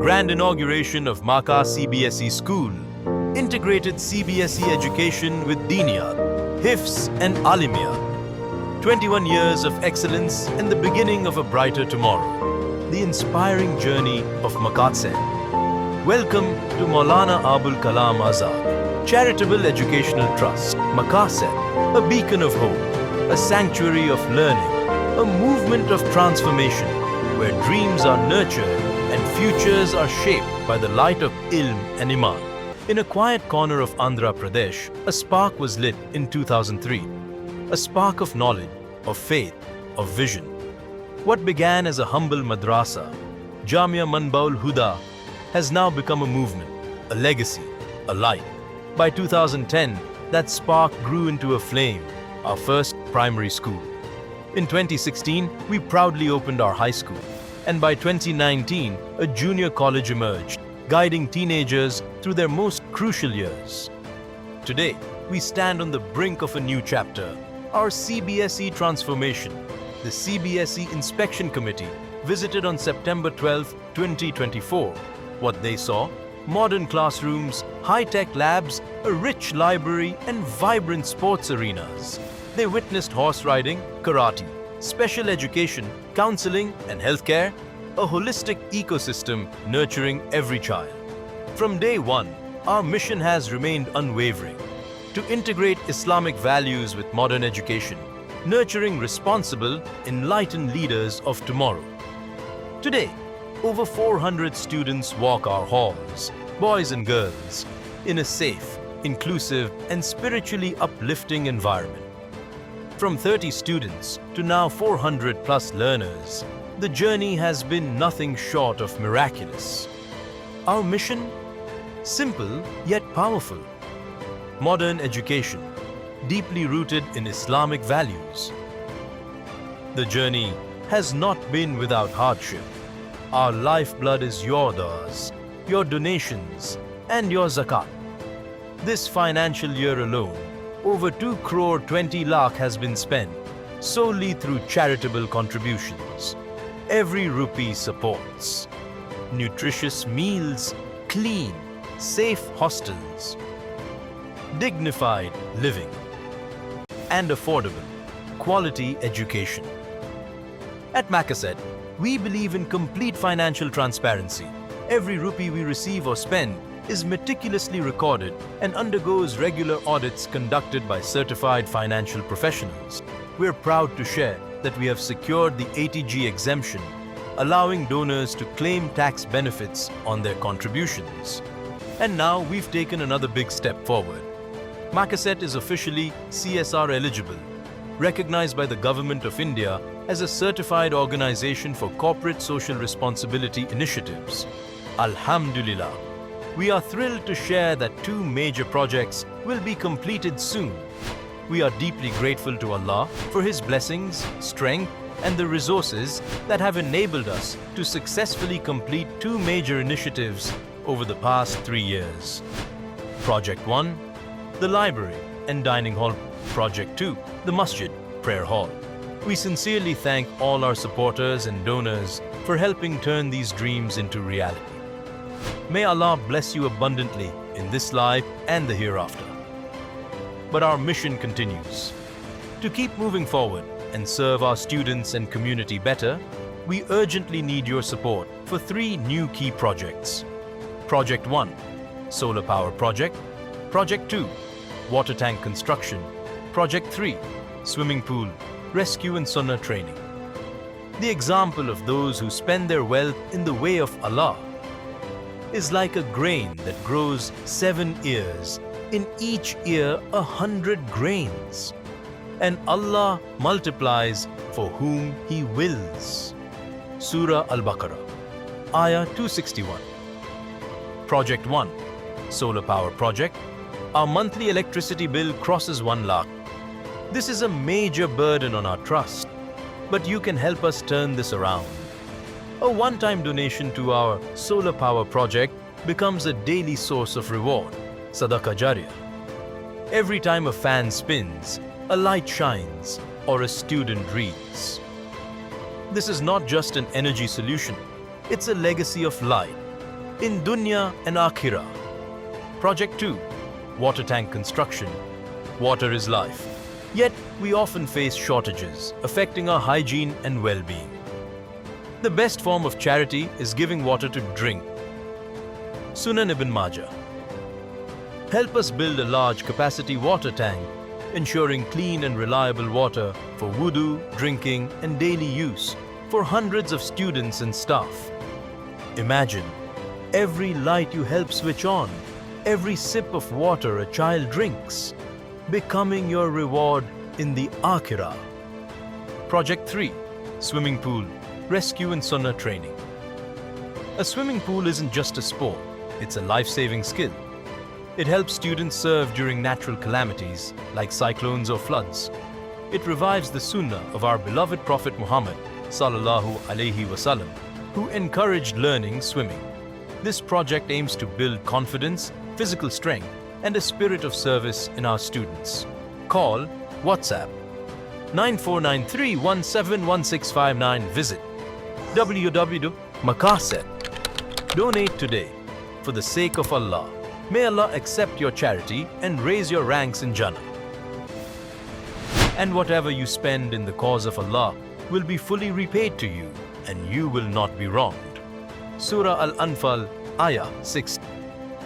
Grand inauguration of MAKA CBSE School, integrated CBSE education with Diniyat, Hifz and Alimiyat. 21 years of excellence and the beginning of a brighter tomorrow. The inspiring journey of Makacet. Welcome to Moulana Abul Kalam Azad, Charitable Educational Trust, Makacet, a beacon of hope, a sanctuary of learning, a movement of transformation where dreams are nurtured and futures are shaped by the light of ilm and iman. In a quiet corner of Andhra Pradesh, a spark was lit in 2003. A spark of knowledge, of faith, of vision. What began as a humble madrasa, Jamia Manbaul Huda, has now become a movement, a legacy, a light. By 2010, that spark grew into a flame, our first primary school. In 2016, we proudly opened our high school. And by 2019, a junior college emerged, guiding teenagers through their most crucial years. Today, we stand on the brink of a new chapter, our CBSE transformation. The CBSE Inspection Committee visited on September 12, 2024. What they saw? Modern classrooms, high-tech labs, a rich library, and vibrant sports arenas. They witnessed horse riding, karate, special education, counseling, and healthcare, a holistic ecosystem nurturing every child. From day one, our mission has remained unwavering to integrate Islamic values with modern education, nurturing responsible, enlightened leaders of tomorrow. Today, over 400 students walk our halls, boys and girls, in a safe, inclusive, and spiritually uplifting environment. From 30 students to now 400 plus learners, the journey has been nothing short of miraculous. Our mission? Simple yet powerful. Modern education, deeply rooted in Islamic values. The journey has not been without hardship. Our lifeblood is your du'as, your donations, and your zakat. This financial year alone, over 2 crore 20 lakh has been spent solely through charitable contributions. Every rupee supports nutritious meals, clean, safe hostels, dignified living, and affordable, quality education. At Makacet, we believe in complete financial transparency. Every rupee we receive or spend is meticulously recorded and undergoes regular audits conducted by certified financial professionals. We're proud to share that we have secured the ATG exemption, allowing donors to claim tax benefits on their contributions. And now we've taken another big step forward. Makacet is officially CSR eligible, recognized by the Government of India as a certified organization for corporate social responsibility initiatives. Alhamdulillah. We are thrilled to share that 2 major projects will be completed soon. We are deeply grateful to Allah for His blessings, strength, and the resources that have enabled us to successfully complete 2 major initiatives over the past 3 years. Project 1, the library and dining hall. Project 2, the masjid, prayer hall. We sincerely thank all our supporters and donors for helping turn these dreams into reality. May Allah bless you abundantly in this life and the hereafter. But our mission continues. To keep moving forward and serve our students and community better, we urgently need your support for 3 new key projects. Project 1, Solar Power Project. Project 2, Water Tank Construction. Project 3, Swimming Pool, Rescue and Sunnah Training. The example of those who spend their wealth in the way of Allah is like a grain that grows 7 ears, in each ear 100 grains. And Allah multiplies for whom He wills. Surah Al-Baqarah, Ayah 261. Project 1, Solar Power Project. Our monthly electricity bill crosses 1 lakh. This is a major burden on our trust, but you can help us turn this around. A one-time donation to our solar power project becomes a daily source of reward, Sadaqah Jariyah. Every time a fan spins, a light shines, or a student reads. This is not just an energy solution, it's a legacy of light, in dunya and akhirah. Project 2. Water tank construction. Water is life. Yet, we often face shortages, affecting our hygiene and well-being. The best form of charity is giving water to drink. Sunan Ibn Majah. Help us build a large capacity water tank, ensuring clean and reliable water for wudu, drinking and daily use for hundreds of students and staff. Imagine, every light you help switch on, every sip of water a child drinks, becoming your reward in the Akhirah. Project 3. Swimming pool, rescue and sunnah training. A swimming pool isn't just a sport, it's a life-saving skill. It helps students serve during natural calamities like cyclones or floods. It revives the sunnah of our beloved Prophet Muhammad sallallahu alaihi wasallam, who encouraged learning swimming. This project aims to build confidence, physical strength, and a spirit of service in our students. Call, WhatsApp 9493171659. Visit www.Makacet. Donate today for the sake of Allah. May Allah accept your charity and raise your ranks in Jannah. And whatever you spend in the cause of Allah will be fully repaid to you, and you will not be wronged. Surah Al-Anfal, Ayah 6.